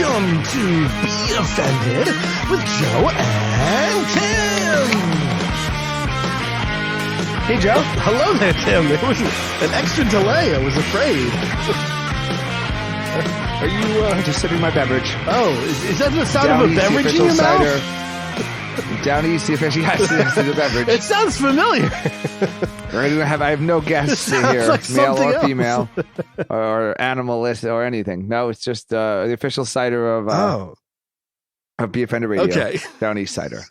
Welcome to Be Offended with Joe and Tim. Hey, Joe. Hello there, Tim. There was an extra delay. I was afraid. Are you just sipping my beverage? Oh, is that the sound Down of a East, beverage the in your official mouth? cider. Down East, the official the beverage. It sounds familiar. I have no guests in here, like male or something female, or animalist or anything. No, it's just the official cider of Be Offended Radio. Okay. Down East cider.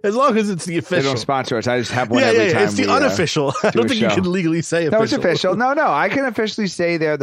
As long as it's the They official. don't sponsor us. I just have one every time. It's the unofficial. I don't think you can legally say official. No, it's official. No, I can officially say they're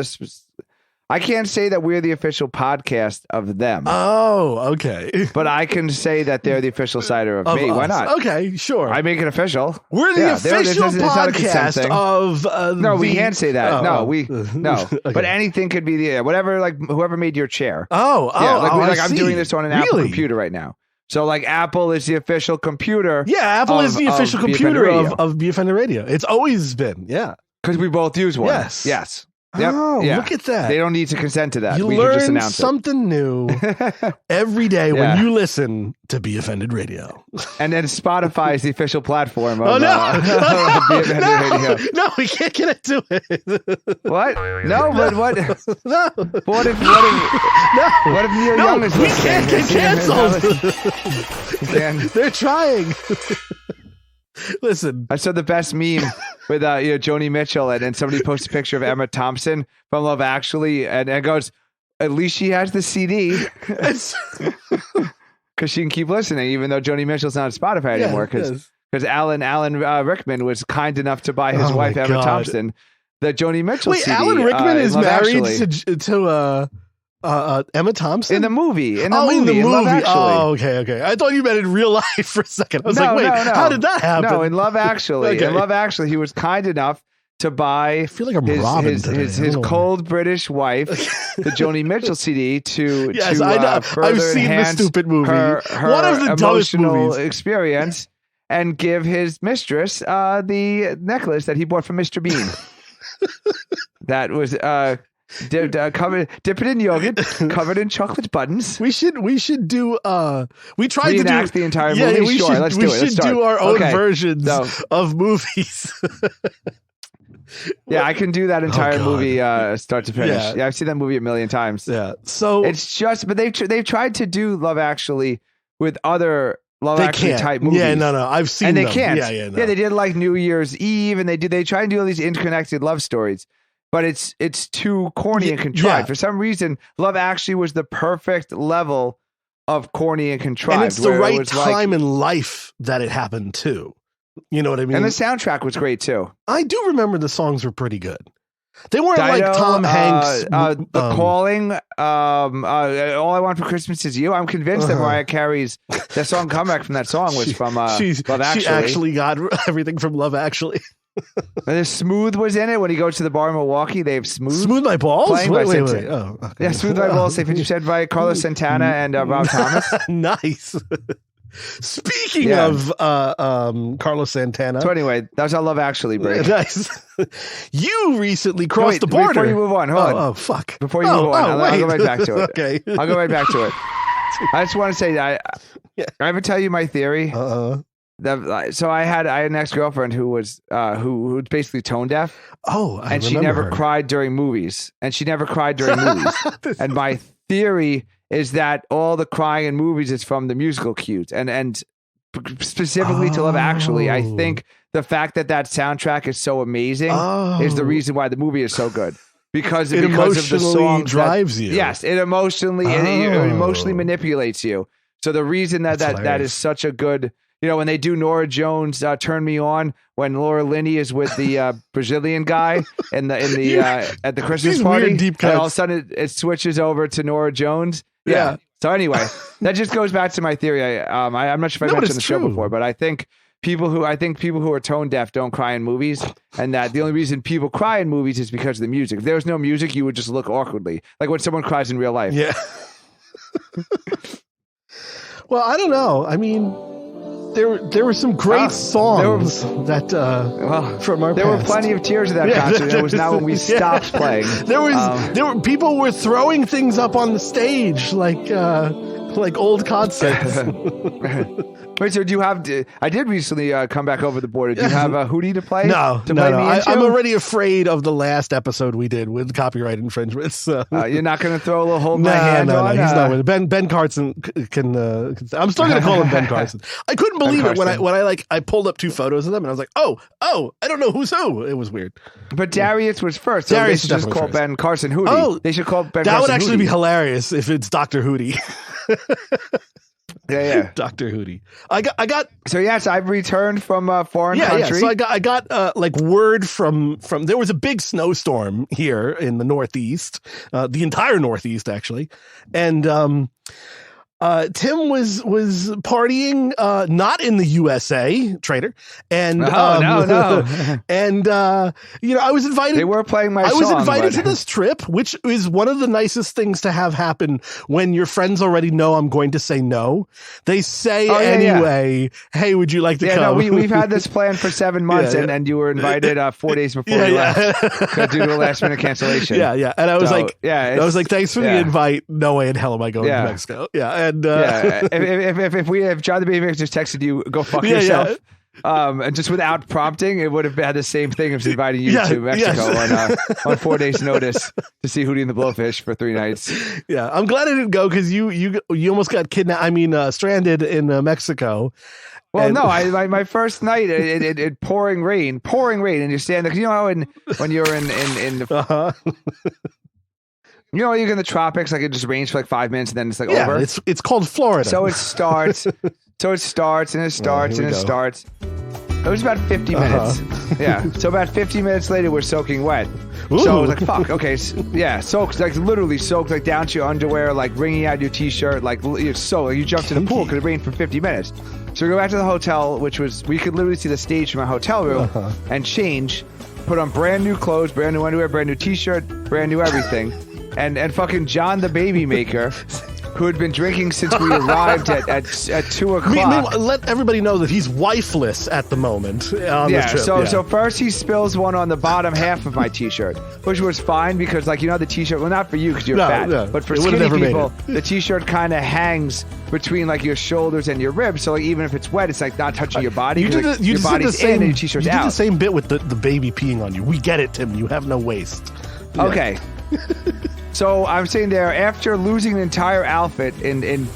I can't say that we're the official podcast of them. Oh, okay. But I can say that they're the official cider of me. us. Why not? Okay, sure. I make it official. We're the official it's not a consent podcast thing. of No, we can't say that. No. Okay. But anything could be whatever, like whoever made your chair. I I'm see. doing this on an Apple computer right now. So like Apple is the official computer. Yeah, Apple is the official computer of Be Offended Radio. It's always been, because we both use one. Yes. Yep. Oh, yeah. look at that. They don't need to consent to that. You we can just learn announce something new every day when you listen to Be Offended Radio. And then Spotify is the official platform of, Be Offended Radio. No, we can't get into it. What? No, but what? No. What if Neil Young is we listening? can't get canceled. They're trying. Listen, I saw the best meme with Joni Mitchell and somebody posted a picture of Emma Thompson from Love Actually and goes, at least she has the CD because she can keep listening even though Joni Mitchell's not on Spotify anymore because Alan Rickman was kind enough to buy his wife Emma Thompson the Joni Mitchell CD. Alan Rickman is married Actually. to Emma Thompson in the movie. In Love Actually. Oh, okay. I thought you meant in real life for a second. I was like, wait, how did that happen? No, in Love Actually. In Love Actually, he was kind enough to buy I feel like I'm robbing his cold British wife, the Joni Mitchell CD, to I know. I've seen the stupid movie. Her one of the dumbest emotional experience, and give his mistress the necklace that he bought from Mr. Bean. That was dip it in yogurt, covered in chocolate buttons. We should do. We tried to do the entire movie. Let's do it. We should do our own versions of movies. Yeah, I can do that entire movie start to finish. Yeah, I've seen that movie a million times. Yeah, so it's just, but they've tried to do Love Actually with other Love Actually type movies. Yeah, no, I've seen and they them. can't. Yeah, they did like New Year's Eve, and they try and do all these interconnected love stories. But it's too corny and contrived. Yeah. For some reason, Love Actually was the perfect level of corny and contrived. And it's the right time in life that it happened too. You know what I mean? And the soundtrack was great too. I do remember the songs were pretty good. They weren't Dido, like Tom Hanks. The Calling, All I Want for Christmas Is You. I'm convinced that Mariah Carey's that song comeback from that song was from Love Actually. She actually got everything from Love Actually. And Smooth was in it when he goes to the bar in Milwaukee. They have Smooth My Balls. Wait. Oh, okay. Yeah, Smooth My Balls. They said by Carlos Santana and Rob Thomas. Nice. Speaking of Carlos Santana. So anyway, that's our Love Actually break. Nice. You recently crossed the border. Before you move on, hold on. Oh, fuck. Before you move on, I'll go right back to it. Okay. I'll go right back to it. I just want to say that I ever tell you my theory? So I had an ex-girlfriend who was basically tone deaf. Oh, and she never cried during movies. And my theory is that all the crying in movies is from the musical cues, and specifically to Love Actually. I think the fact that soundtrack is so amazing is the reason why the movie is so good. Because of the song drives you. Yes, it emotionally manipulates you. So the reason that is such a good, when they do Norah Jones' "Turn Me On," when Laura Linney is with the Brazilian guy at the Christmas party, and all of a sudden it switches over to Norah Jones. Yeah. So anyway, that just goes back to my theory. I'm not sure if I mentioned the show before, but I think people who are tone deaf don't cry in movies, and that the only reason people cry in movies is because of the music. If there was no music, you would just look awkwardly, like when someone cries in real life. Yeah. Well, I don't know. I mean, there were some great songs from our there past. were plenty of tears at that concert. It was not when we stopped playing. There were people were throwing things up on the stage like old concerts. Wait, so do you have? I did recently come back over the border. Do you have a Hootie to play? No. I'm already afraid of the last episode we did with copyright infringements. So. You're not going to throw a little hold my hand on? No, he's not with it. Ben Carson can. I'm still going to call him Ben Carson. I couldn't believe it when I pulled up two photos of them and I was like, oh, I don't know who's who. It was weird. But Darius was first. So Darius they should just call Ben Carson Hootie. Oh, they should call Ben. That Carson would actually Hootie. be hilarious if it's Dr. Hootie. Yeah. Dr. Hootie. I got. So yes, I've returned from a foreign country. So I got like word from there was a big snowstorm here in the Northeast, the entire Northeast actually, and Tim was partying not in the USA, traitor, and no. And I was invited. They were playing my song. I was song, invited to this trip, which is one of the nicest things to have happen when your friends already know I'm going to say no. They say anyway, hey, would you like to come? No, we've had this planned for 7 months, and you were invited 4 days before you left due to a last minute cancellation. Yeah. And I was thanks for the invite. No way in hell am I going to Mexico. Yeah. And if John the Baby just texted you, go fuck yourself. And just without prompting, it would have had the same thing as inviting you to Mexico on 4 days' notice to see Hootie and the Blowfish for 3 nights. Yeah, I'm glad I didn't go because you almost got kidnapped. I mean, stranded in Mexico. Well, no, my first night it pouring rain, and you're standing there. You know how when you're in the. You know, you're in the tropics, like it just rains for like 5 minutes and then it's like over. It's called Florida. So it starts, and it starts. It was about 50 minutes. Yeah. So about 50 minutes later, we're soaking wet. Ooh. So I was like, fuck, okay. Soaked, like literally soaked, like down to your underwear, like wringing out your t-shirt, like you're you jumped in the pool because it rained for 50 minutes. So we go back to the hotel, we could literally see the stage from our hotel room and change, put on brand new clothes, brand new underwear, brand new t-shirt, brand new everything. And fucking John the Baby Maker, who had been drinking since we arrived at 2 o'clock. Let everybody know that he's wifeless at the moment on this trip. So first he spills one on the bottom half of my t-shirt, which was fine because the t-shirt, well, not for you because you're fat, but for skinny people, the t-shirt kind of hangs between like your shoulders and your ribs. So like even if it's wet, it's like not touching your body. Your body's in and your t-shirt's out. You did the same bit with the baby peeing on you. We get it, Tim. You have no waist. Yeah. Okay. So I'm sitting there after losing an entire outfit in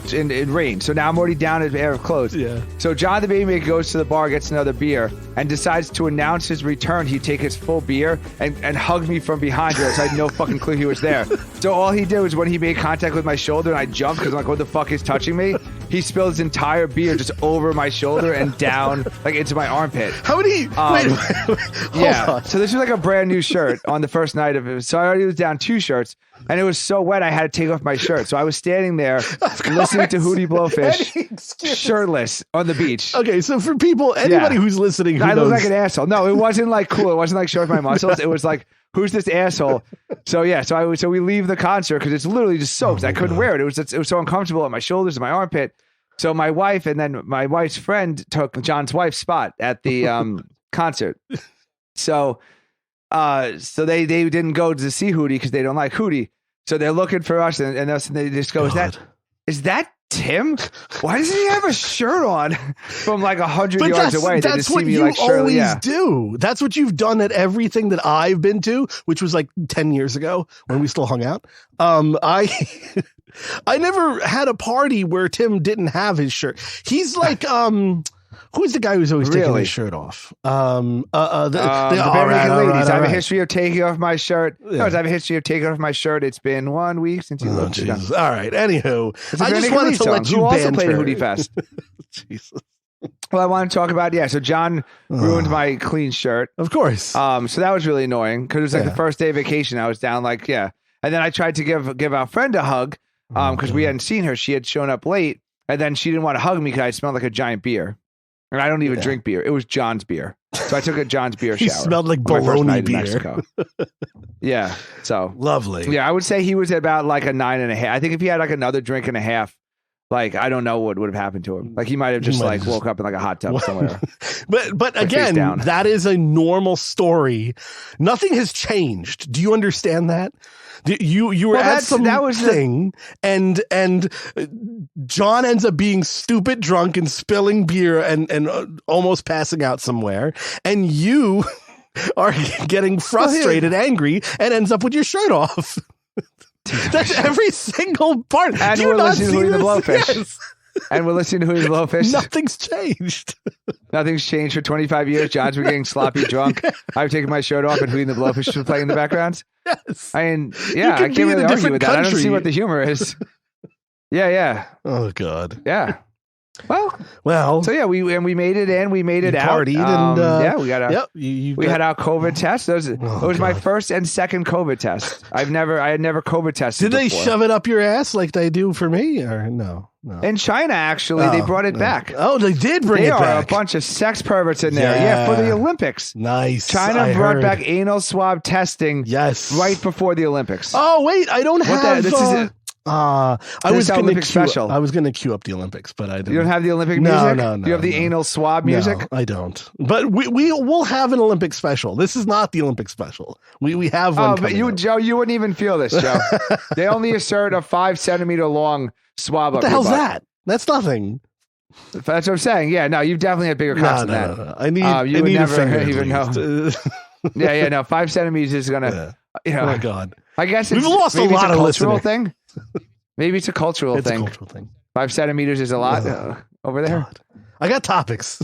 rain. So now I'm already down a pair of clothes. Yeah. So John the Baby Maker goes to the bar, gets another beer, and decides to announce his return. He'd take his full beer and hug me from behind her. So I had no fucking clue he was there. So all he did was when he made contact with my shoulder and I jumped because I'm like, what the fuck is touching me? He spilled his entire beer just over my shoulder and down like into my armpit. How many? Wait, hold on. So this was like a brand new shirt on the first night of it. So I already was down 2 shirts. And it was so wet, I had to take off my shirt. So I was standing there listening to Hootie Blowfish, shirtless on the beach. Okay, so for people, anybody who's listening, I look like an asshole. No, it wasn't like cool. It wasn't like showing my muscles. It was like, who's this asshole? So we leave the concert because it's literally just soaked. I couldn't wear it. It was so uncomfortable at my shoulders and my armpit. So my wife and then my wife's friend took John's wife's spot at the concert. So they didn't go to see Hootie because they don't like Hootie. So they're looking for us, and they just go, is that Tim? Why doesn't he have a shirt on from like 100 yards away? That's what you always do. That's what you've done at everything that I've been to, which was like 10 years ago when we still hung out. I never had a party where Tim didn't have his shirt. He's like, who's the guy who's always taking his shirt off? The bare ladies. I have a history of taking off my shirt. Yeah. No, I have a history of taking off my shirt. It's been 1 week since you looked it up. All right. Anywho, I just wanted to let you who also played Hootie Fest. Jesus. Well, I want to talk about So John ruined my clean shirt, of course. So that was really annoying because it was like the first day of vacation. I was down and then I tried to give our friend a hug because we hadn't seen her. She had shown up late, and then she didn't want to hug me because I smelled like a giant beer. And I don't even drink beer. It was John's beer. So I took a John's beer shower. He smelled like bologna beer. Yeah. So lovely. Yeah, I would say he was at about like a 9.5. I think if he had like another drink and a half, like, I don't know what would have happened to him. Like, he might have just like woke up in like a hot tub somewhere. But like, again, that is a normal story. Nothing has changed. Do you understand that? You were at some thing, and John ends up being stupid drunk and spilling beer and almost passing out somewhere, and you are getting frustrated, angry, and ends up with your shirt off. That's every single part. And we're listening to Hootie the Blowfish. Yes. And we're listening to Hootie the Blowfish. Nothing's changed. Nothing's changed for 25 years. John's been getting sloppy drunk. I've taken my shirt off and Hootie the Blowfish is playing in the background. Yes. I mean, yeah, I can't really argue with that. I don't see what the humor is. Yeah. Oh, God. Yeah. Well. So yeah, we made it in. We made it out. Partied and we got our. Yep. We had our COVID test. It was my first and second COVID test. I had never COVID tested. Did they shove it up your ass like they do for me, or no? In China, actually, they brought it back. Oh, they did bring it back. They are a bunch of sex perverts in there. Yeah, for the Olympics. Nice. China brought back anal swab testing. Yes. Right before the Olympics. Oh wait, I don't have. This is it. I was going to queue up the Olympics, but I didn't. You don't have the Olympic music? No. Do you have the anal swab music? No, I don't. But we'll have an Olympic special. This is not the Olympic special. We have one. Oh, but Joe, you wouldn't even feel this, Joe. They only insert a 5 centimeter long swab. What the hell's that? That's nothing. That's what I'm saying. Yeah, no, you've definitely had bigger cocks than that. No. I need a finger even know. Yeah, no, 5 centimeters is gonna. You know, oh my God. I guess we've lost a lot of cultural thing. Maybe it's a cultural thing. It's a cultural thing. 5 centimeters is a lot over there. God. I got topics.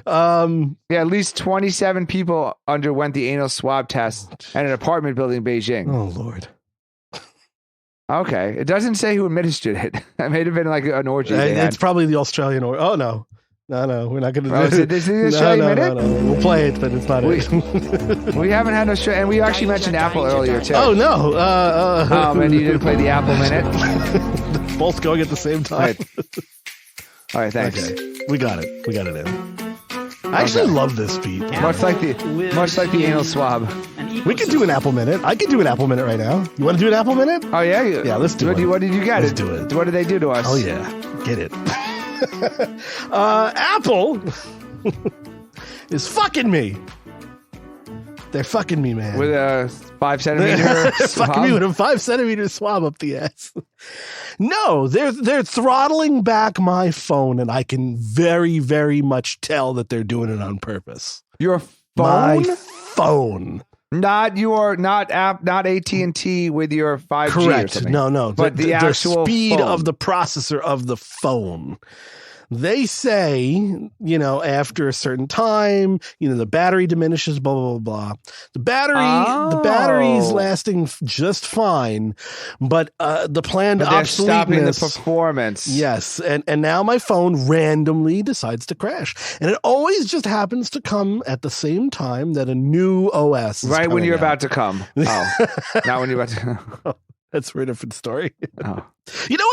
At least 27 people underwent the anal swab test at an apartment building in Beijing. Oh Lord. Okay, it doesn't say who administered it. It may have been like an orgy. It's probably the Australian orgy. Oh no. No, we're not going to do it. This is the Australian minute? No. We'll play it, but it's not it. We haven't had Australia, and we actually mentioned Apple earlier, too. Oh, no. And you didn't play the Apple minute? Both going at the same time. All right, thanks. Okay. We got it in. I actually love this beat. Much like the anal swab. We could do an Apple minute. I could do an Apple minute right now. You want to do an Apple minute? Oh, yeah? Yeah, let's do it. What did you get? Let's do it. What did they do to us? Oh, yeah. Get it. Apple is fucking me. They're fucking me, man. With a 5 centimeter swab? Fucking me with a 5 centimeter swab up the ass. No, they're throttling back my phone, and I can very, very much tell that they're doing it on purpose. Your phone? My phone. Not AT&T with your 5G. Correct. No. But the actual speed phone. of the processor of the phone. They say, after a certain time, the battery diminishes, blah, blah, blah, blah. The battery's lasting just fine, but the planned obsoleteness. Stopping the performance. Yes. And now my phone randomly decides to crash. And it always just happens to come at the same time that a new OS is right when you're out. about to come. Oh, not when you're about to. That's for a different story. Oh. You know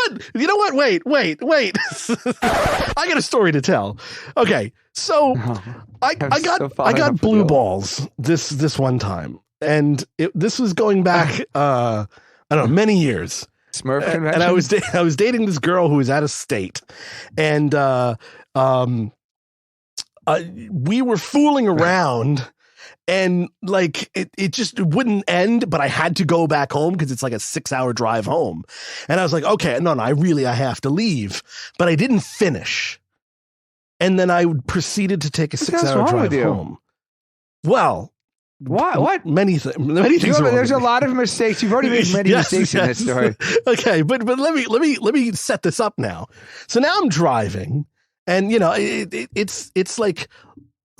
what? Wait. I got a story to tell. Okay. So I got blue balls this one time. And this was going back, I don't know, many years. Smurf convention? And I was dating this girl who was out of state. And we were fooling around. And like it just wouldn't end, but I had to go back home because it's like a 6-hour drive home. And I was like, okay, no, I have to leave. But I didn't finish. And then I proceeded to take a 6-hour drive home. Well, what? Many things. There's a lot of mistakes. You've already made many mistakes in this story. Okay, but let me set this up now. So now I'm driving, and it's like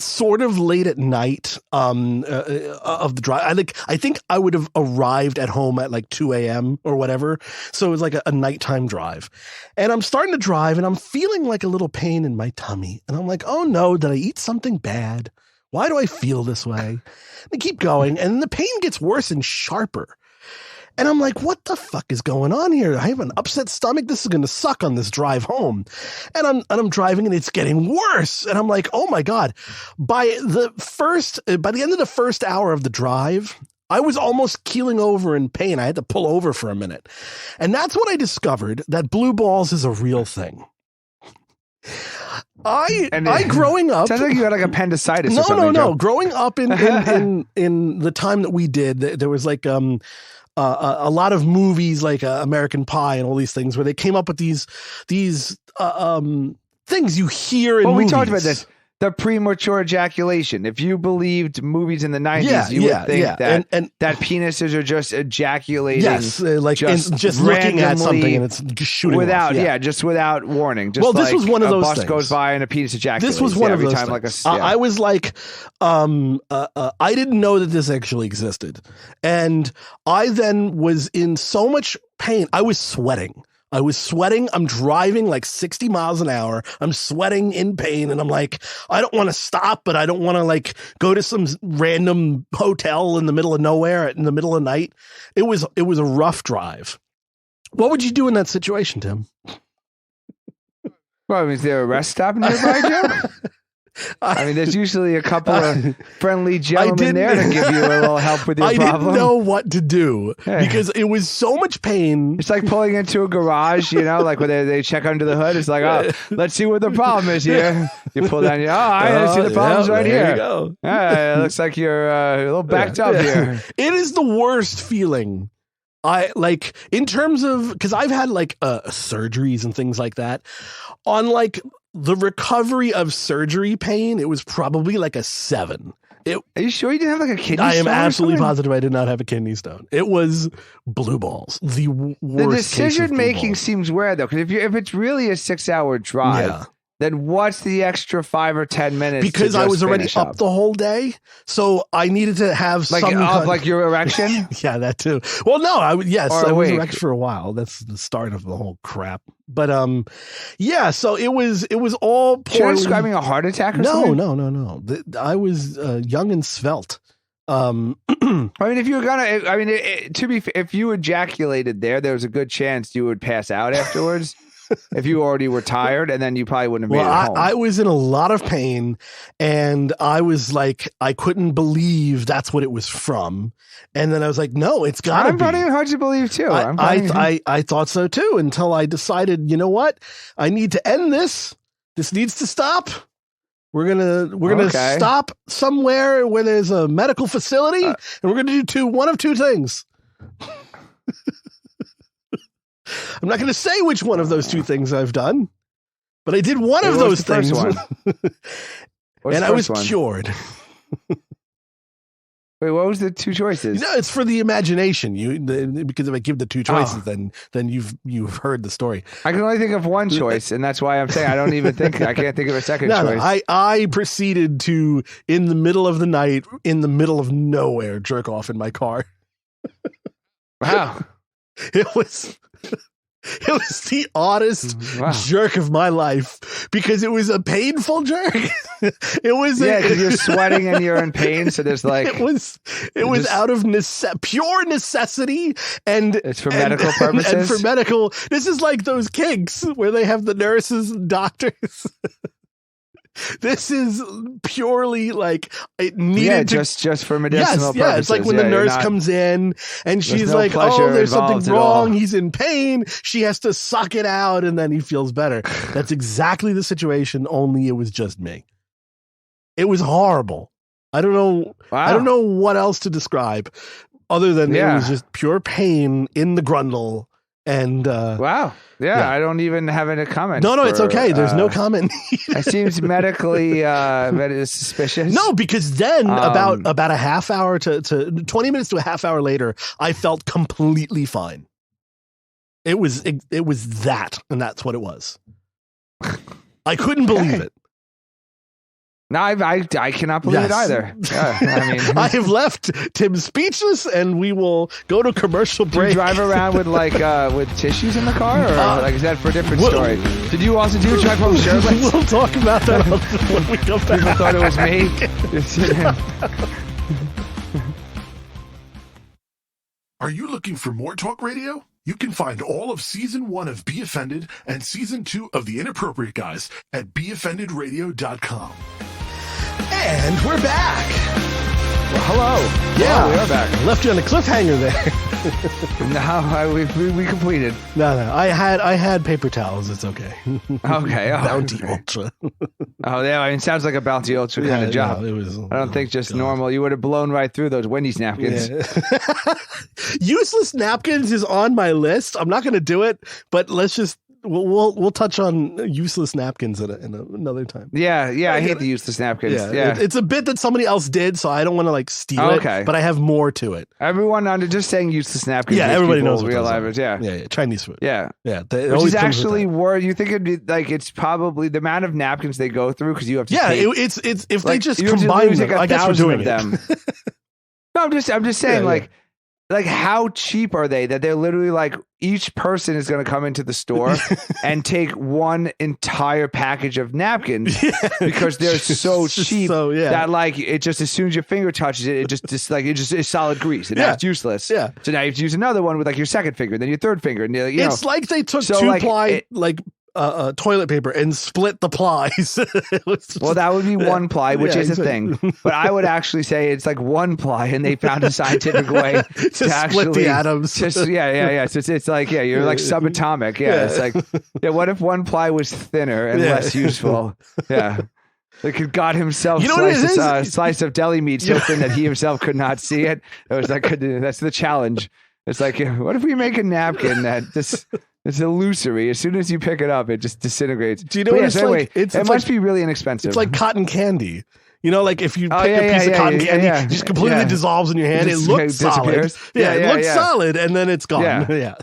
sort of late at night of the drive. I think I would have arrived at home at like 2 a.m. or whatever. So it was like a nighttime drive. And I'm starting to drive and I'm feeling like a little pain in my tummy. And I'm like, oh no, did I eat something bad? Why do I feel this way? And I keep going and the pain gets worse and sharper. And I'm like, what the fuck is going on here? I have an upset stomach. This is going to suck on this drive home. And I'm driving and it's getting worse. And I'm like, oh my God. By the end of the first hour of the drive, I was almost keeling over in pain. I had to pull over for a minute. And that's when I discovered that blue balls is a real thing. I growing up, sounds like you had like appendicitis. or something, no. Joe. Growing up in the time that we did, there was like a lot of movies like American Pie and all these things where they came up with these things you hear in movies. We talked about this. The premature ejaculation. If you believed movies in the 90s, you would think that that penises are just ejaculating. Yes, like just looking at something and it's just shooting without, off. Just without warning. Just this was one of those things. A bus goes by and a penis ejaculates. This was one of those time. Things. I was like, I didn't know that this actually existed, and I then was in so much pain. I was sweating. I'm driving like 60 miles an hour. I'm sweating in pain. And I'm like, I don't want to stop, but I don't want to like go to some random hotel in the middle of nowhere in the middle of the night. It was a rough drive. What would you do in that situation, Tim? Well, is there a rest stop nearby, Joe? I mean, there's usually a couple of friendly gentlemen there to give you a little help with your problem. I didn't know what to do because it was so much pain. It's like pulling into a garage, like when they check under the hood. It's like, oh, let's see what the problem is here. You pull down, I see the problem's right here. You go. It looks like you're a little backed up here. It is the worst feeling. I like in terms of, because I've had like surgeries and things like that. On like the recovery of surgery pain, it was probably like a 7. Are you sure you didn't have like a kidney stone? I am absolutely positive I did not have a kidney stone. It was blue balls. The worst. The decision making seems weird though, because if it's really a 6-hour drive, then what's the extra 5 or 10 minutes? Because I was already up the whole day, so I needed to have like like your erection. Yeah, that too. Well, no, I was erect for a while. That's the start of the whole crap. But so it was all poorly. You're describing a heart attack or something? No. I was young and svelte. I mean, if you were if you ejaculated there was a good chance you would pass out afterwards. If you already were tired, and then you probably wouldn't have made it home. I was in a lot of pain, and I was like, I couldn't believe that's what it was from. And then I was like, no, it's got to be. I'm finding it hard to believe, too. I thought so, too, until I decided, you know what? I need to end this. This needs to stop. We're gonna stop somewhere where there's a medical facility, and we're gonna do one of two things. I'm not going to say which one of those two things I've done, but I did one of those things. And I was cured. Wait, what was the two choices? It's for the imagination. Because if I give the two choices, then you've heard the story. I can only think of one choice, and that's why I'm saying I can't think of a second choice. No, I proceeded to, in the middle of the night, in the middle of nowhere, jerk off in my car. Wow. It was the oddest jerk of my life because it was a painful jerk. It was because you're sweating and you're in pain. So there's like it was out of pure necessity, and it's for medical purposes. And for medical, this is like those kinks where they have the nurses and doctors. This is purely like it needed just for medicinal purposes. Yeah, it's like when the nurse comes in and she's like, "Oh, there's something wrong. He's in pain." She has to suck it out, and then he feels better. That's exactly the situation. Only it was just me. It was horrible. I don't know. Wow. I don't know what else to describe other than it was just pure pain in the grundle. And wow. Yeah, I don't even have any comment. No, it's okay. There's no comment. It seems medically suspicious. No, because then about a half hour to 20 minutes to a half hour later, I felt completely fine. It was that, and that's what it was. I couldn't believe it. No, I cannot believe it either. I have left Tim speechless, and we will go to commercial break. Do you drive around with with tissues in the car, or is that for a different story? Did you also drive home shirtless? We'll talk about that when we come back. People thought it was me. Are you looking for more talk radio? You can find all of Season 1 of Be Offended and Season 2 of The Inappropriate Guys at BeOffendedRadio.com. And we're back. Well, hello. Yeah, we are back. I left you on a cliffhanger there. No, we completed. No, I had paper towels. It's okay. Okay. Bounty Ultra. Oh, yeah. I mean, sounds like a Bounty Ultra kind of job. It was. I don't think just normal. You would have blown right through those Wendy's napkins. Yeah. Useless napkins is on my list. I'm not going to do it, but let's just. We'll touch on useless napkins in another time. Yeah. I hate the useless napkins. Yeah. It's a bit that somebody else did, so I don't want to like steal it. But I have more to it. Everyone under just saying useless napkins. Yeah, everybody knows what real Yeah, Chinese food. Yeah. Which is actually worth. You think it'd be like it's probably the amount of napkins they go through because you have to. Yeah, pay, it's if like, they just combine them. I guess we're doing them. No, I'm just saying like how cheap are they that they're literally like each person is going to come into the store and take one entire package of napkins because they're so cheap that like it just as soon as your finger touches it, it just is solid grease and that's useless. Yeah. So now you have to use another one with like your second finger, then your third finger, and it's like they took two-ply toilet paper and split the plies. Well, that would be one ply, which is a thing. But I would actually say it's like one ply, and they found a scientific way to actually split the atoms. So it's like you're like subatomic. Yeah, it's like what if one ply was thinner and less useful? Yeah. Like God himself sliced a slice of deli meat so thin that he himself could not see it. It was like that's the challenge. It's like what if we make a napkin that just. It's illusory. As soon as you pick it up, it just disintegrates. Do you know what it's like? It must be really inexpensive. It's like cotton candy. You know, like if you pick a piece of cotton candy, it just completely dissolves in your hand. It looks solid. It looks solid, and then it's gone. Yeah.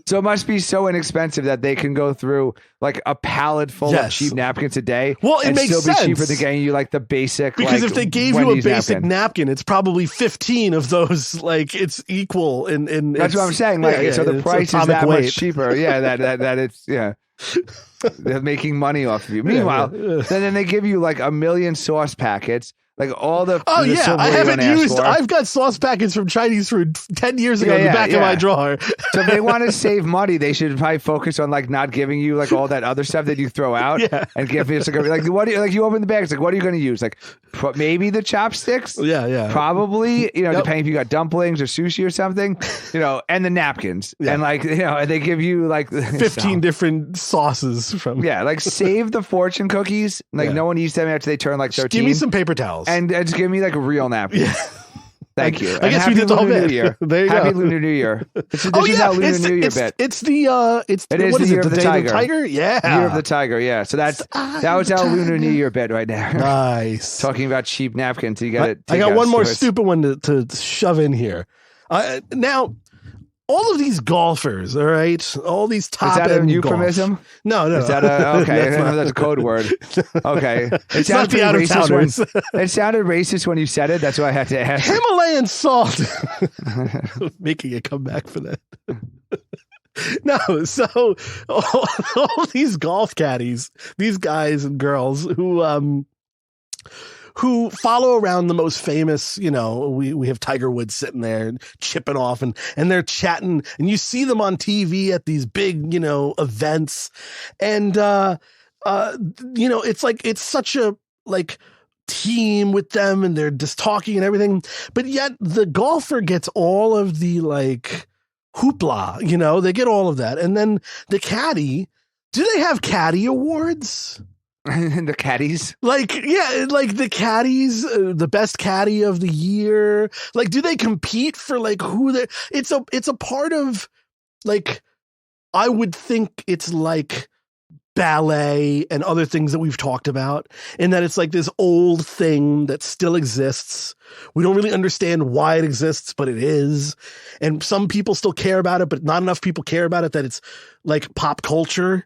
So it must be so inexpensive that they can go through like a pallet full of cheap napkins a day. Well, it makes sense. Be cheaper than getting you like the basic. Because if they gave you a basic napkin, it's probably 15 of those. Like it's equal in. That's what I'm saying. Like so, the price is that much cheaper. Yeah, that it's They're making money off of you. Meanwhile, then they give you like 1 million sauce packets. Like all the I haven't used. I've got sauce packets from Chinese food 10 years ago in the back of my drawer. So if they want to save money, they should probably focus on like not giving you like all that other stuff that you throw out and give it like what do you, like you open the bag. It's like what are you going to use? Like maybe the chopsticks. Yeah. Probably depending if you got dumplings or sushi or something. And the napkins and like they give you like 15 different sauces from. Yeah, like save the fortune cookies. Like no one eats them after they turn like 13. Give me some paper towels. And just give me like a real napkin. Yeah. Thank you. I guess we did the whole New Year. There you Happy go. Lunar New Year. This is our Lunar New Year bit. It is the year of the tiger. Yeah. Year of the tiger. Yeah. So that was our Lunar New Year bit right there. Nice. Talking about cheap napkins. You got it. I got one more stupid one to shove in here. Now, all of these golfers, all right, all these top end. Is that a euphemism? No. Is that okay? That's a code word. Okay. It sounded racist it sounded racist when you said it. That's why I had to ask. Himalayan salt. Making a comeback for that. No, so all these golf caddies, these guys and girls who follow around the most famous, we have Tiger Woods sitting there and chipping off and they're chatting and you see them on TV at these big, events. And, it's like, it's such a like team with them and they're just talking and everything. But yet the golfer gets all of the like hoopla, they get all of that. And then the caddy, do they have caddy awards? The caddies, like the caddies, the best caddy of the year. Like, do they compete for like who they? It's a part of like, I would think it's like ballet and other things that we've talked about, in that it's like this old thing that still exists. We don't really understand why it exists, but it is. And some people still care about it, but not enough people care about it that it's like pop culture.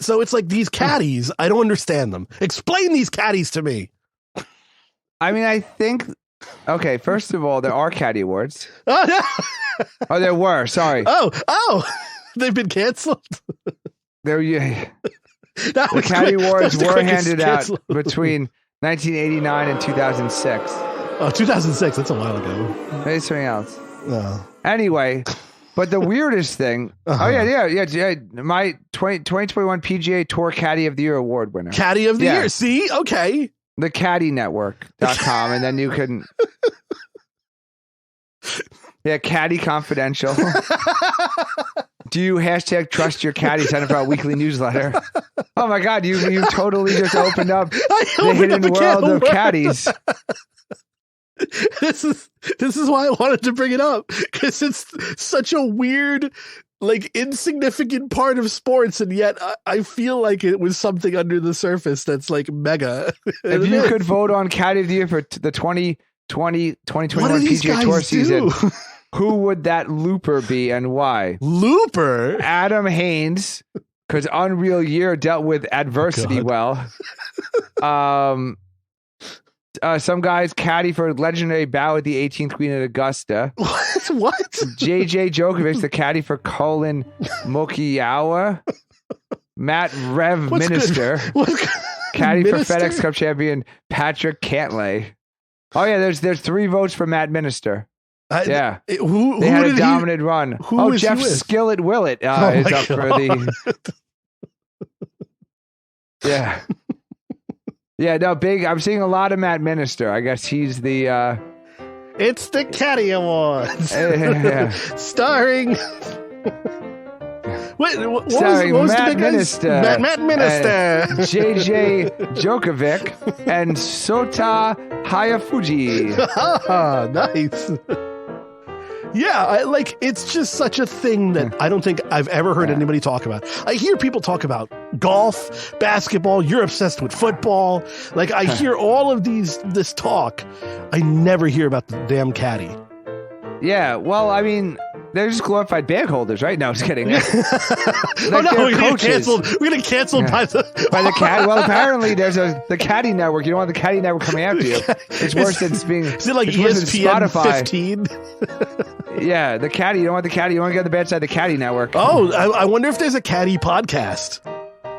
So it's like these caddies, I don't understand them. Explain these caddies to me. I mean, I think, okay, first of all, there are caddy awards. Oh, there were, sorry. Oh, they've been canceled. The caddy awards were handed out between 1989 and 2006. Oh, 2006, that's a while ago. Maybe something else. No. Anyway. But the weirdest thing, my 2021 PGA Tour Caddy of the Year award winner. Caddy of the Year, see? Okay. The CaddyNetwork.com, and then you can Yeah, Caddy Confidential. Do you hashtag trust your caddy? Sign up for our weekly newsletter. Oh my God, you totally just opened up the hidden world of caddies. This is why I wanted to bring it up, because it's such a weird, like, insignificant part of sports, and yet I feel like it was something under the surface that's like mega. If you could vote on Caddy of the Year for the 2021 PGA Tour season, who would that looper be and why? Looper? Adam Haynes, because Unreal Year dealt with adversity well. Some guys caddy for legendary bout with the 18th Queen at Augusta. What? JJ Djokovic, the caddy for Colin Mokiawa. Matt Rev Minister, caddy for FedEx Cup champion Patrick Cantlay. Oh yeah, there's 3 votes for Matt Minister. Who they had a dominant run. Jeff Skillet Willett is up for the. Yeah. Yeah, no, big. I'm seeing a lot of Matt Minister. I guess he's the. It's the Caddy Awards. Starring. What was Matt the big Minister. Matt Minister. JJ Djokovic and Sota Hayafuji. Nice. Yeah, it's just such a thing that I don't think I've ever heard anybody talk about. I hear people talk about golf, basketball. You're obsessed with football. Like, I hear all of this talk. I never hear about the damn caddy. Yeah, well, I mean, they're just glorified bag holders, right? No, I was kidding. We're gonna cancel. We're gonna cancel by the caddy. Well, apparently there's the Caddy Network. You don't want the Caddy Network coming after you. It's worse than being. Is it like ESPN 15? Yeah, the Caddy. You don't want the Caddy. You want to get on the bad side of the Caddy Network. Oh, I wonder if there's a Caddy podcast.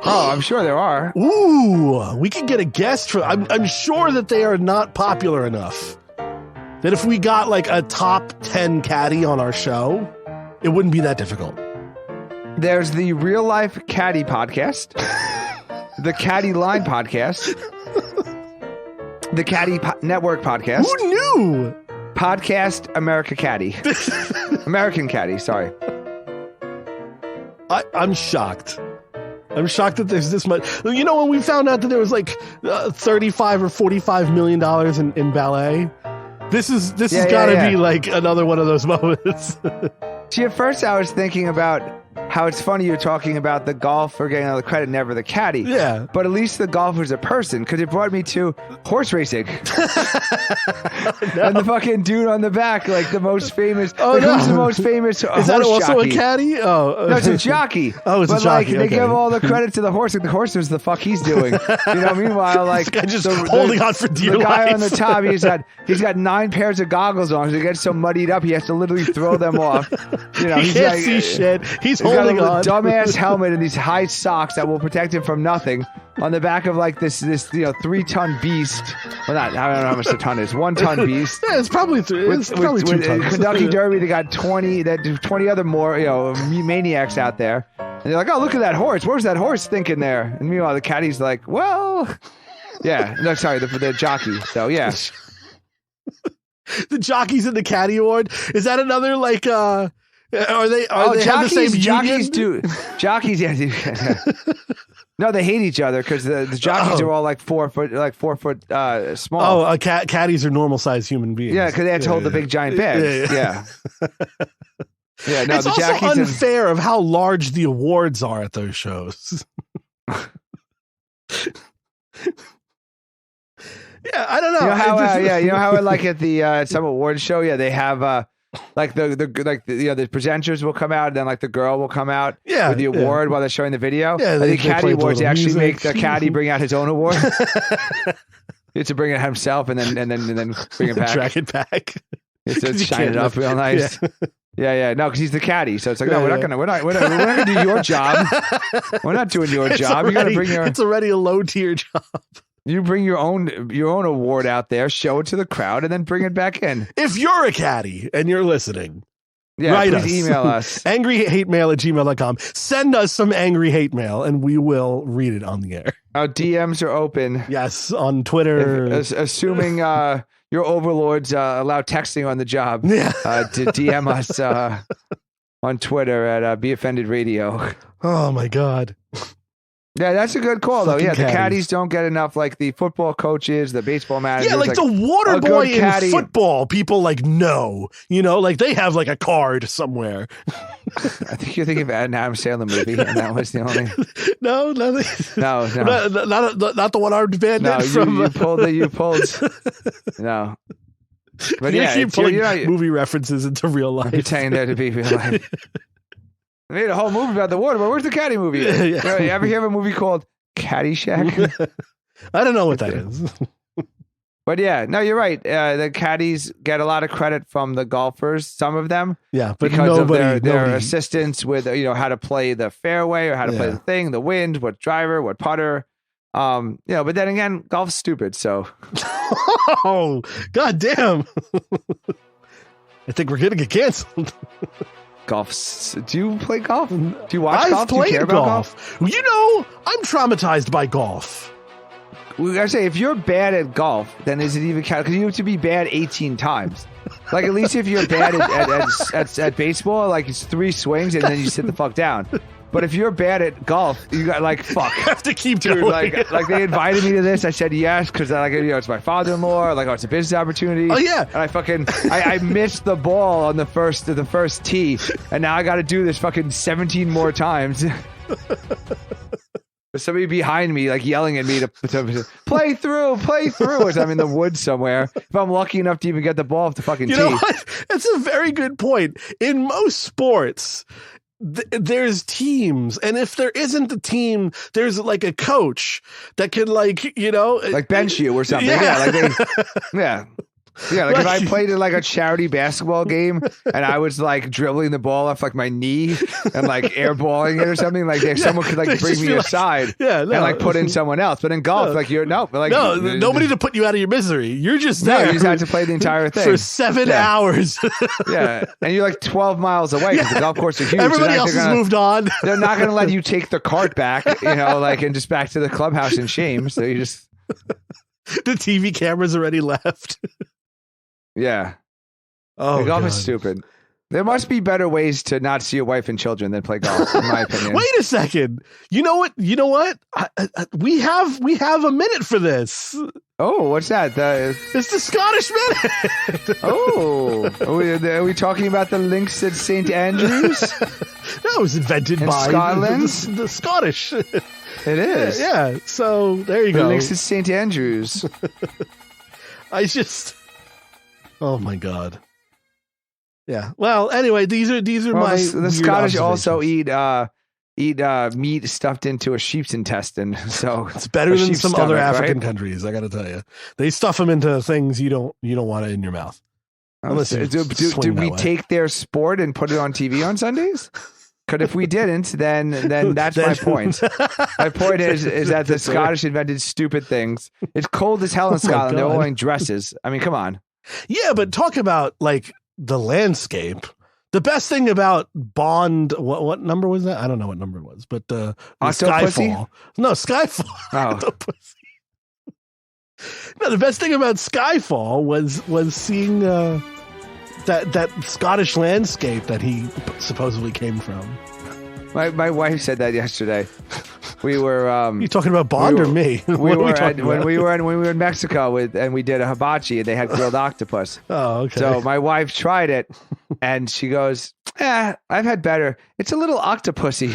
Oh, I'm sure there are. Ooh, we can get a guest for. I'm sure that they are not popular enough that if we got like a top 10 caddy on our show, it wouldn't be that difficult. There's the Real Life Caddy podcast, the Caddy Line podcast, the Caddy Network podcast. Who knew? Podcast America Caddy. American Caddy, sorry. I'm shocked. I'm shocked that there's this much. You know, when we found out that there was like $35 or $45 million in ballet, this has got to be like another one of those moments. See, at first I was thinking about how it's funny you're talking about the golfer getting all the credit, never the caddy. Yeah. But at least the golfer's a person, because it brought me to horse racing. And the fucking dude on the back, like the most famous. Who's the most famous horse Is that also jockey? A caddy? Oh. No, it's a jockey. Oh, it's a jockey. But they give all the credit to the horse. Like the horse knows the fuck he's doing. You know, meanwhile, like this guy just holding on for dear life. The guy on the top, he's got 9 pairs of goggles on. So he gets so muddied up, he has to literally throw them off. You know, he can't see shit. He's holding on. Dumbass helmet and these high socks that will protect him from nothing on the back of like this 3-ton beast. Well, I don't know how much a ton is. 1-ton beast. Yeah, it's probably 2 tons. Kentucky Derby, they got 20 other more maniacs out there, and they're like, oh, look at that horse. What was that horse thinking there? And meanwhile, the caddy's like, well, yeah, no, sorry, the jockey. So yeah. The jockeys in the Caddy Award. Is that another like? Are they jockeys, have the same jockeys? Yeah. No, they hate each other because the jockeys are all like 4 foot small. Oh, caddies are normal sized human beings. Yeah, because they have to hold the big giant bags. Yeah. Yeah. No, it's the also unfair of how large the awards are at those shows. Yeah, I don't know. You know how like at the some awards show, they have like the presenters will come out, and then like the girl will come out with the award while they're showing the video. Yeah, the Caddy Awards, they actually make the caddy bring out his own award. He has to bring it himself and then bring it back. Drag it back. It's shine it up real nice. Yeah. No, because he's the caddy, so it's like we're not gonna do your job. We're not doing your job. You gotta bring your. It's already a low tier job. You bring your own award out there, show it to the crowd, and then bring it back in. If you're a caddy and you're listening, write us. Email us. angryhatemail@gmail.com. Send us some angry hate mail, and we will read it on the air. Our DMs are open. Yes, on Twitter. Assuming your overlords allow texting on the job. Yeah. To DM us on Twitter at Be Offended Radio. Oh my God. Yeah, that's a good call, though. Fucking Yeah, the caddies. caddies don't get enough, like the football coaches, the baseball managers. Yeah, like the water boy in football, people like know, like they have like a card somewhere. I think you're thinking of an Adam Sandler movie, and that was the only. No, nothing. No. Not the one-armed bandit. No, you pulled. No. But you yeah, keep pulling movie references into real life. Pretending there to be real life. They made a whole movie about the water, but where's the Caddy movie? Yeah. You ever hear of a movie called Caddyshack? I don't know what that is. But yeah, no, you're right. The caddies get a lot of credit from the golfers, some of them. Yeah, but because nobody, of their assistance with, how to play the fairway or how to play the thing, the wind, what driver, what putter. But then again, golf's stupid, so. Oh, God damn. I think we're going to get canceled. Golf. Do you play golf? Do you watch golf? Do you care about golf? I'm traumatized by golf. We gotta say, if you're bad at golf, then is it even count? Because you have to be bad 18 times. Like, at least if you're bad at baseball, like it's 3 swings and then you sit the fuck down. But if you're bad at golf, you got like, fuck. You have to keep Dude, going. like they invited me to this. I said yes because it's my father-in-law. Like, it's a business opportunity. Oh yeah. And I missed the ball on the first tee, and now I got to do this fucking 17 more times. There's somebody behind me, like yelling at me to play through. As I'm in the woods somewhere. If I'm lucky enough to even get the ball off the fucking tee. You know what? That's a very good point. In most sports, there's teams, and if there isn't a team, there's like a coach that can like bench you or something. Yeah. Like if I played in like a charity basketball game and I was like dribbling the ball off like my knee and like airballing it or something, like someone could like bring me aside and like put in someone else. But in golf, nobody to put you out of your misery. You're just there. You just have to play the entire thing for 7 hours. Yeah, and you're like 12 miles away because the golf course is huge. Everybody else has moved on. They're not going to let you take the cart back, and just back to the clubhouse in shame. So you just the TV cameras already left. Yeah. Oh, golf God. is stupid. There must be better ways to not see your wife and children than play golf, in my opinion. Wait a second. You know what? We have a minute for this. Oh, what's that? It's the Scottish minute. Oh, are we talking about the links at St. Andrews? That was invented by Scotland? The Scottish. It is. Yeah. So there you go. The links at St. Andrews. Oh my God. Yeah. Well, anyway, these are my the Scottish also eat meat stuffed into a sheep's intestine. So it's better than some other African right? countries, I got to tell you. They stuff them into things you don't want it in your mouth. Unless do we take their sport and put it on TV on Sundays? Because if we didn't, then that's my point. My point is that the Scottish invented stupid things. It's cold as hell in Scotland. They're all wearing dresses. I mean, come on. Yeah, but talk about like the landscape. The best thing about Bond, what number was that? I don't know what number it was, but the Skyfall. No, Skyfall. Oh. No, the best thing about Skyfall was seeing that Scottish landscape that he supposedly came from. My wife said that yesterday. We were. You talking about Bond or me? When we were in Mexico and we did a hibachi and they had grilled octopus. Oh, okay. So my wife tried it and she goes, I've had better. It's a little octopusy.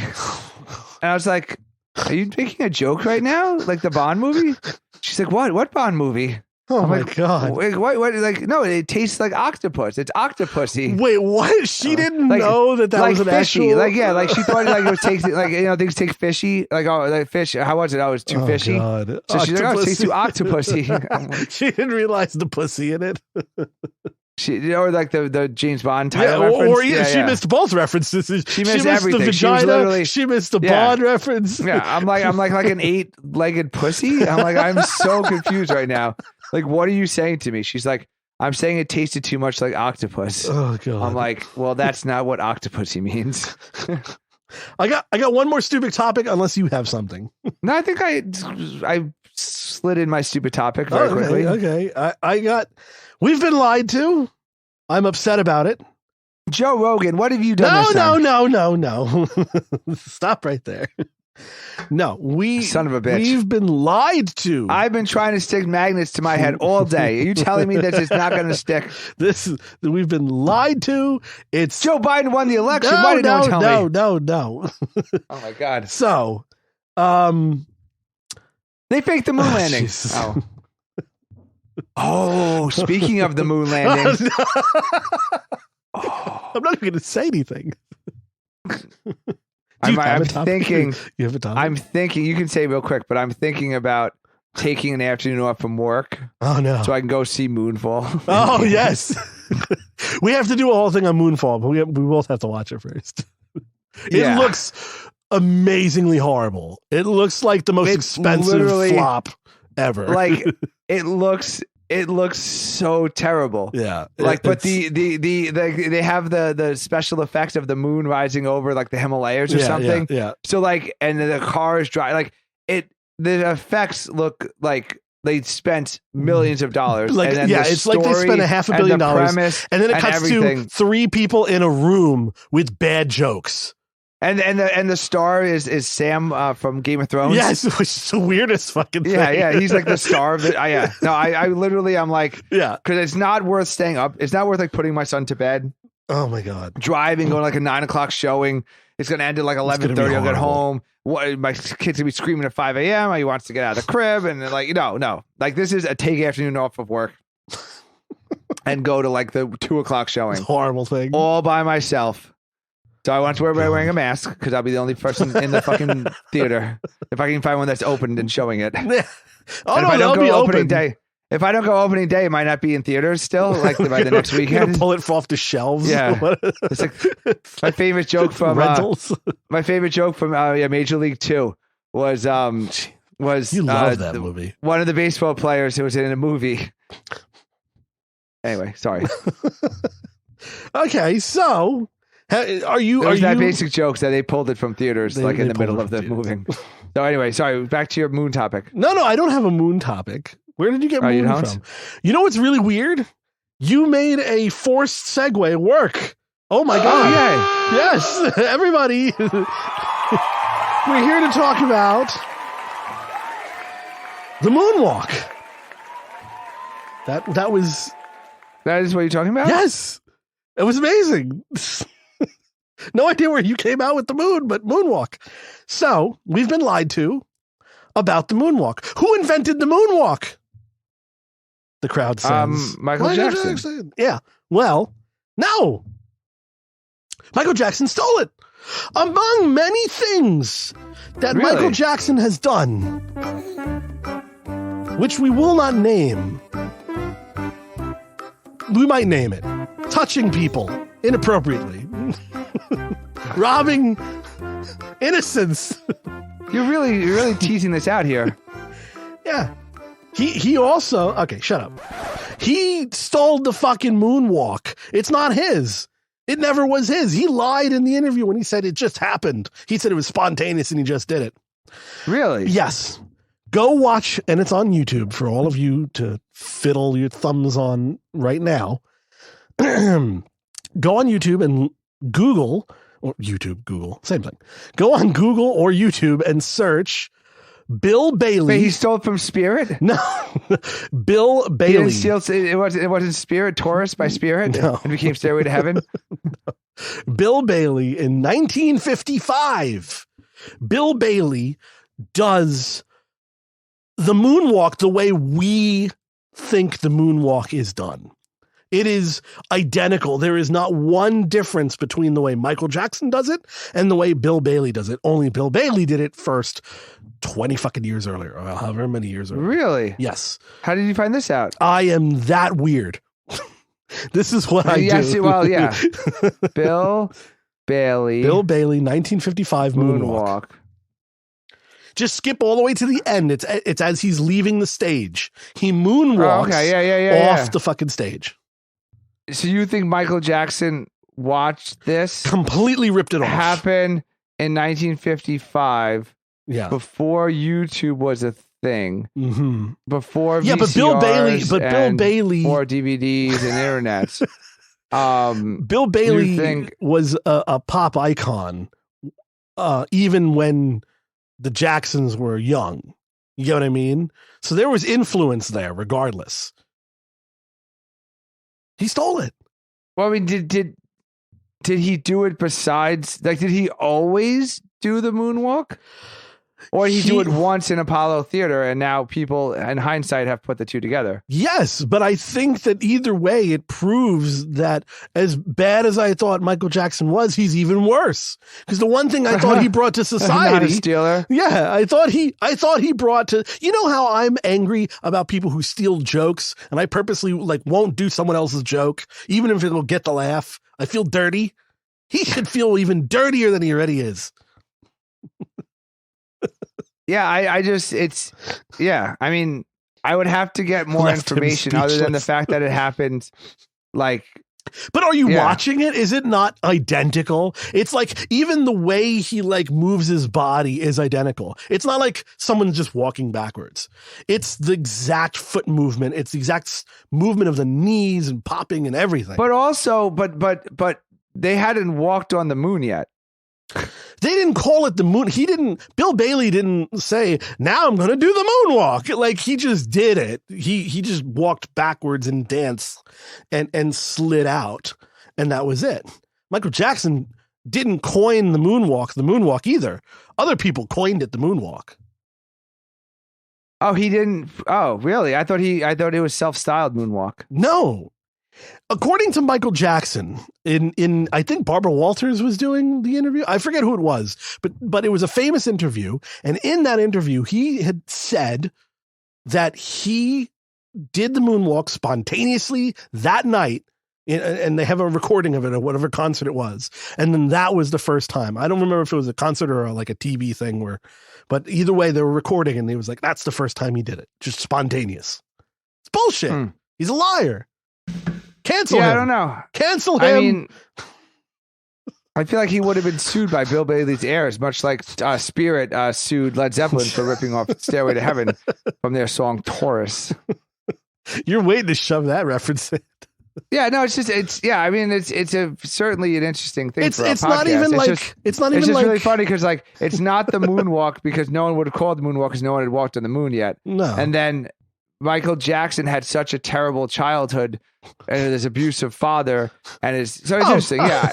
And I was like, are you making a joke right now? Like the Bond movie? She's like, what? What Bond movie? Oh my God! Wait, what? Like, no, it tastes like octopus. It's octopusy. Wait, what? She didn't know that like was an fishy. actual. Like she thought it was tasty. Things take fishy. Like fish. How was it? Oh, it was too fishy. God. So she's like, it tastes too octopusy. She didn't realize the pussy in it. Or like the James Bond title reference. She missed both references. She missed everything. The vagina. She missed the Bond reference. Yeah, I'm like an 8-legged pussy. I'm so confused right now. Like, what are you saying to me? She's like, I'm saying it tasted too much like octopus. Oh God. I'm like, well, that's not what octopusy means. I got one more stupid topic, unless you have something. No, I think I slid in my stupid topic very quickly. Okay. I got We've been lied to. I'm upset about it. Joe Rogan, what have you done? No. Stop right there. No, son of a bitch. We've been lied to. I've been trying to stick magnets to my head all day. Are you telling me this is not going to stick? We've been lied to. It's Joe Biden won the election. Why did no one tell me? No. Oh my God. So, they faked the moon landing. Oh, speaking of the moon landing. I'm not even going to say anything. I'm thinking. You have a topic? I'm thinking. You can say real quick, but I'm thinking about taking an afternoon off from work. Oh no! So I can go see Moonfall. Oh yes. We have to do a whole thing on Moonfall, but we both have to watch it first. It looks amazingly horrible. It looks like the most expensive flop ever. Like it looks so terrible. Yeah. Like, but they have the special effects of the moon rising over like the Himalayas or something. Yeah. So like, and the car is dry. Like the effects look like they spent millions of dollars. Like, and then it's like they spent $500 million, and then it cuts to 3 people in a room with bad jokes. And the star is Sam from Game of Thrones. Yes, which is the weirdest fucking thing. Yeah, he's like the star of it. No, I literally, I'm like, because it's not worth staying up. It's not worth like putting my son to bed. Oh my God, driving, going like a 9 o'clock showing. It's gonna end at like 11:30. I'll get home. My kid's gonna be screaming at 5 a.m. He wants to get out of the crib, and like no, like this is a take afternoon off of work and go to like the 2 o'clock showing. It's a horrible thing, all by myself. So I want to everybody wearing a mask because I'll be the only person in the fucking theater if I can find one that's opened and showing it. Oh no, that'll be open. If I don't go opening day, it might not be in theaters still. Like by the next weekend, you're gonna pull it off the shelves. Yeah, it's like my favorite joke from rentals. My favorite joke from Major League 2 was you love that movie. One of the baseball players who was in a movie. Anyway, sorry. Okay, so. Are you that basic jokes that they pulled it from theaters like in the middle of the moving. So anyway, sorry, back to your moon topic. No, I don't have a moon topic. Where did you get moon from? You know what's really weird? You made a forced segue work. Oh my God. Yay. Yes, everybody. We're here to talk about the moonwalk. That is what you're talking about? Yes. It was amazing. No idea where you came out with the moon, but moonwalk. So we've been lied to about the moonwalk. Who invented the moonwalk? The crowd says Michael Jackson. Yeah. Well, no. Michael Jackson stole it. Among many things that Michael Jackson has done, which we will not name. We might name it. Touching people inappropriately. Robbing innocents. You're really teasing this out here. Yeah. He also, okay, shut up. He stole the fucking moonwalk. It's not his. It never was his. He lied in the interview when he said it just happened. He said it was spontaneous and he just did it. Really? Yes. Go watch, and it's on YouTube for all of you to fiddle your thumbs on right now. Go on YouTube and Google, same thing. Go on Google or YouTube and search Bill Bailey. Wait, he stole it from Spirit? No. Bill Bailey. He didn't steal, it wasn't Spirit, Taurus by Spirit? No. And became Stairway to Heaven? No. Bill Bailey in 1955. Bill Bailey does the moonwalk the way we think the moonwalk is done. It is identical. There is not one difference between the way Michael Jackson does it and the way Bill Bailey does it. Only Bill Bailey did it first 20 fucking years earlier, or however many years earlier. Really? Yes. How did you find this out? I am that weird. This is what I do. Well, yeah. Bill Bailey, 1955 moonwalk. Just skip all the way to the end. It's as he's leaving the stage. He moonwalks off the fucking stage. So you think Michael Jackson watched this? Completely ripped it off. Happen in 1955. Yeah. Before YouTube was a thing Mm-hmm. before VCRs. Yeah, but Bill Bailey or DVDs and internet. Bill Bailey was a pop icon, even when the Jacksons were young. You get what I mean? So there was influence there, regardless. He stole it. Well, I mean, did he do it besides, like, did he always do the moonwalk? Or he do it once in Apollo Theater, and now people, in hindsight, have put the two together? Yes, but I think that either way, it proves that as bad as I thought Michael Jackson was, he's even worse. Because the one thing I thought he brought to society, not a stealer. Yeah, I thought he brought to. You know how I'm angry about people who steal jokes, and I purposely won't do someone else's joke, even if it'll get the laugh. I feel dirty. He should feel even dirtier than he already is. Yeah, I mean, I would have to get more information other than the fact that it happened, like. But are you watching it? Is it not identical? It's like even the way he moves his body is identical. It's not like someone's just walking backwards. It's the exact foot movement. It's the exact movement of the knees and popping and everything. But also, but they hadn't walked on the moon yet. They didn't call it the moon. Bill Bailey didn't say, now I'm going to do the moonwalk. He just did it. He just walked backwards and danced and slid out. And that was it. Michael Jackson didn't coin the moonwalk either. Other people coined it the moonwalk. Oh, he didn't. Oh, really? I thought it was self-styled moonwalk. No. According to Michael Jackson, in I think Barbara Walters was doing the interview. I forget who it was, but it was a famous interview. And in that interview, he had said that he did the moonwalk spontaneously that night. And they have a recording of it at whatever concert it was. And then that was the first time. I don't remember if it was a concert or a TV thing but either way, they were recording and he was like, that's the first time he did it. Just spontaneous. It's bullshit. He's a liar. Cancel him. I don't know. Cancel him. I mean, I feel like he would have been sued by Bill Bailey's heirs, much like Spirit sued Led Zeppelin for ripping off Stairway to Heaven from their song Taurus. You're waiting to shove that reference in. Yeah, no, it's certainly an interesting thing for a podcast. It's not even really funny because it's not the moonwalk because no one would have called the moonwalk because no one had walked on the moon yet. No. And then Michael Jackson had such a terrible childhood and his abusive father and it's interesting. Yeah.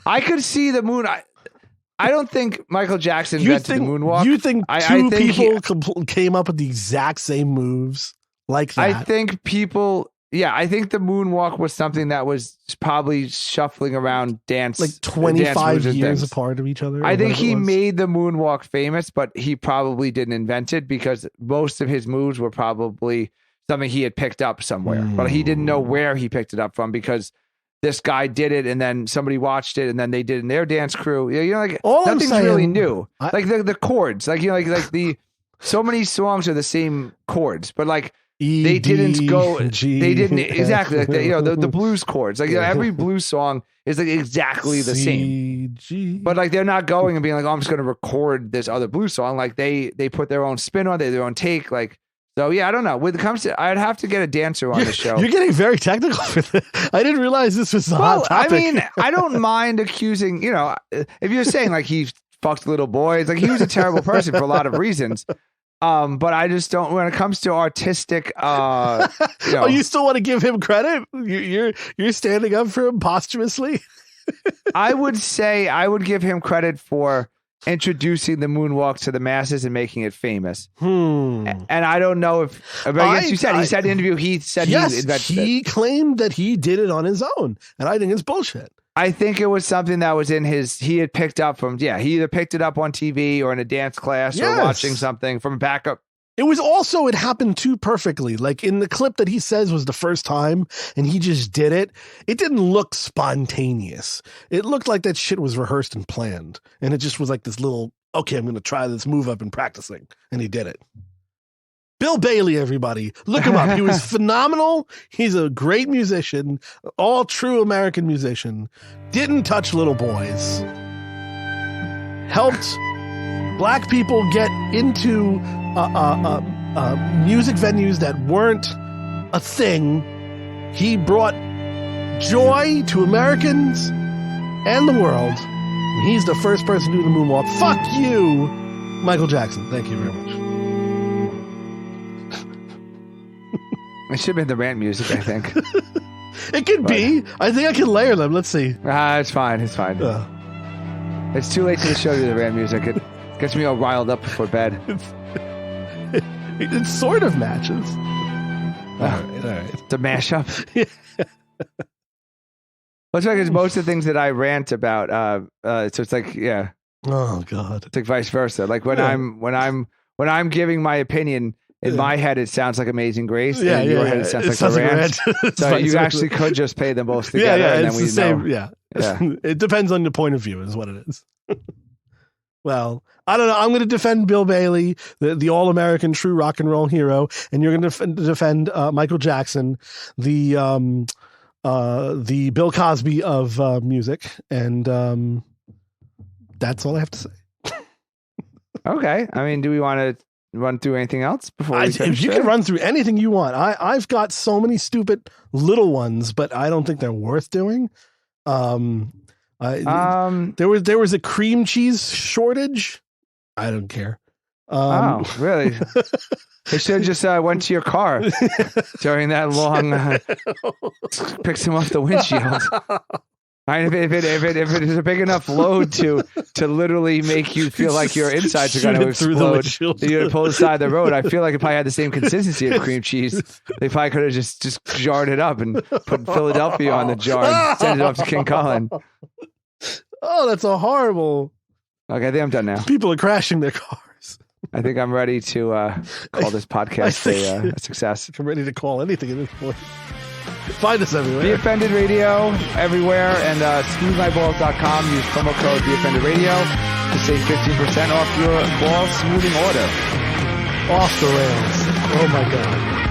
I could see the moon. I don't think Michael Jackson invented the moonwalk. You think two people came up with the exact same moves like that? I think people... Yeah, I think the moonwalk was something that was probably shuffling around dance 25 years apart of each other. I think he made the moonwalk famous, but he probably didn't invent it because most of his moves were probably something he had picked up somewhere, but he didn't know where he picked it up from because this guy did it and then somebody watched it and then they did it in their dance crew. Nothing's really new. The chords, so many songs are the same chords, but they didn't go. They didn't exactly the blues chords. Every blues song is exactly the same. But they're not going and being oh, I'm just going to record this other blues song. They put their own spin on it, their own take. So yeah, I don't know. When it comes to, I'd have to get a dancer on the show. You're getting very technical for this. I didn't realize this was a hot topic. I mean, I don't mind accusing. If you're saying he fucked little boys, he was a terrible person for a lot of reasons. But I just don't. When it comes to artistic, you still want to give him credit? You're standing up for him posthumously. I would say I would give him credit for introducing the moonwalk to the masses and making it famous. And I don't know if. I guess he said in the interview he said he invented it. He claimed that he did it on his own, and I think it's bullshit. I think it was something that was he had picked up from, he either picked it up on TV or in a dance class or watching something from a backup. It happened too perfectly. In the clip that he says was the first time and he just did it. It didn't look spontaneous. It looked like that shit was rehearsed and planned. And it just was this little, okay, I'm going to try this move up in practicing. And he did it. Bill Bailey, everybody. Look him up. He was phenomenal. He's a great musician, all true American musician. Didn't touch little boys. Helped black people get into music venues that weren't a thing. He brought joy to Americans and the world. And he's the first person to do the moonwalk. Fuck you, Michael Jackson. Thank you very much. It should have been the rant music, I think. It could be. I think I can layer them. Let's see. It's fine. It's fine. It's too late to the show to do the rant music. It gets me all riled up before bed. It sort of matches. All right. It's a mashup. Yeah. Well, it's like it's most of the things that I rant about. So it's like, yeah. Oh God. It's like vice versa. Like when I'm giving my opinion, in my head it sounds like Amazing Grace. And in your head it sounds like a rant. So you actually could just pay them both together. Yeah, and it's then we the same. know. Yeah. It depends on your point of view, is what it is. Well, I don't know. I'm going to defend Bill Bailey, the all-American true rock and roll hero, and you're going to defend Michael Jackson, the Bill Cosby of music, and that's all I have to say. Okay. I mean, do we want to run through anything else before we finish? If you can run through anything you want. I've got so many stupid little ones, but I don't think they're worth doing. There was a cream cheese shortage. I don't care. Oh, really? They should have just went to your car during that long picks him off the windshield. If it is a big enough load to literally make you feel like your insides are going to explode, you pull the side of the road. I feel like it probably had the same consistency of cream cheese. They probably could have just jarred it up and put Philadelphia on the jar and send it off to King Cullen. Oh, that's a horrible. Okay, I think I'm done now. People are crashing their cars. I think I'm ready to call this podcast a success. I'm ready to call anything at this point. Find us everywhere. Be Offended Radio everywhere, and smoothmyballs.com. Use promo code Be Offended Radio to save 15% off your ball smoothing order. Off the rails. Oh my God.